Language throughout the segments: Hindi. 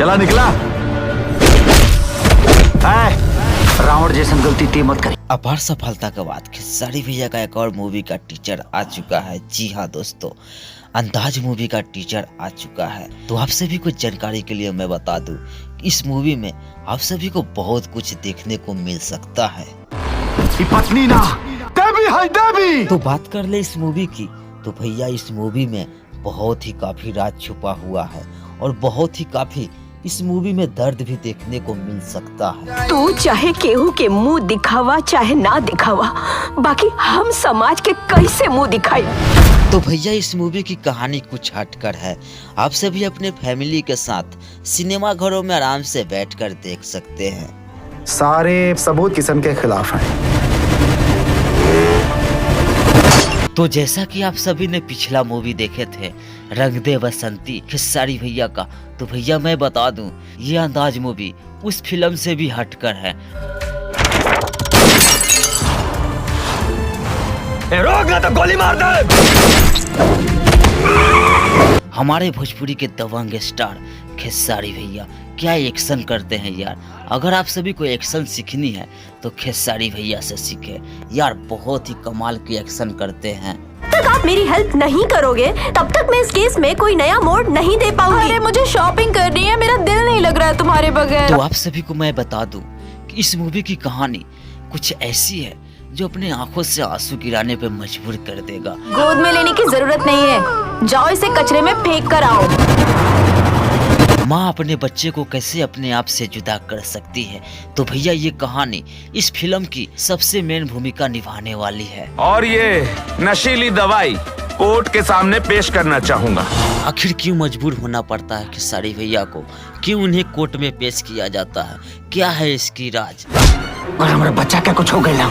चला निकला। रावण जैसन गलती ते मत करी। अपार सफलता के बाद खेसारी भैया का एक और मूवी का टीचर आ चुका है। जी हाँ दोस्तों, अंदाज मूवी का टीचर आ चुका है। तो आप सभी को जानकारी के लिए मैं बता दूं, इस मूवी में आप सभी को बहुत कुछ देखने को मिल सकता है। पत्नी ना देवी है देवी। तो बात कर ले इस मूवी की, तो भैया इस मूवी में बहुत ही काफी राज छुपा हुआ है और बहुत ही काफी इस मूवी में दर्द भी देखने को मिल सकता है। तू चाहे केहू के मुंह दिखावा चाहे ना दिखावा, बाकी हम समाज के कैसे मुंह दिखाई। तो भैया इस मूवी की कहानी कुछ हटकर है। आप सभी अपने फैमिली के साथ सिनेमा घरों में आराम से बैठकर देख सकते हैं। सारे सबूत किस्म के खिलाफ हैं। तो जैसा कि आप सभी ने पिछला मूवी देखे थे रंग दे बसंती खेसारी भैया का, तो भैया मैं बता दूं ये अंदाज मूवी उस फिल्म से भी हटकर है। रोक ना तो गोली मार दे। हमारे भोजपुरी के दबंग स्टार खेसारी भैया क्या एक्शन करते हैं यार। अगर आप सभी को एक्शन सीखनी है तो खेसारी भैया से सीखे यार, बहुत ही कमाल की एक्शन करते हैं। जब तक आप मेरी हेल्प नहीं करोगे तब तक मैं इस केस में कोई नया मोड़ नहीं दे पाऊंगी। अरे मुझे शॉपिंग करनी है, मेरा दिल नहीं लग रहा है तुम्हारे बगैर। तो आप सभी को मैं बता दूं कि इस मूवी की कहानी कुछ ऐसी है जो अपने आंखों से आंसू गिराने पे मजबूर कर देगा। गोद में लेने की जरूरत नहीं है, जाओ इसे कचरे में फेंक कर आओ। माँ अपने बच्चे को कैसे अपने आप से जुदा कर सकती है, तो भैया ये कहानी इस फिल्म की सबसे मेन भूमिका निभाने वाली है। और ये नशीली दवाई कोर्ट के सामने पेश करना चाहूंगा। आखिर क्यों मजबूर होना पड़ता है खेसारी भैया को, क्यों उन्हें कोर्ट में पेश किया जाता है, क्या है इसकी राज। और हमारे बच्चा का कुछ हो गया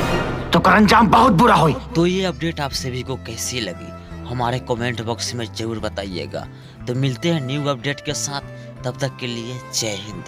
तो कर अंजाम बहुत बुरा होई। तो ये अपडेट आप सभी को कैसी लगी हमारे कमेंट बॉक्स में जरूर बताइएगा। तो मिलते हैं न्यू अपडेट के साथ, तब तक के लिए जय हिंद।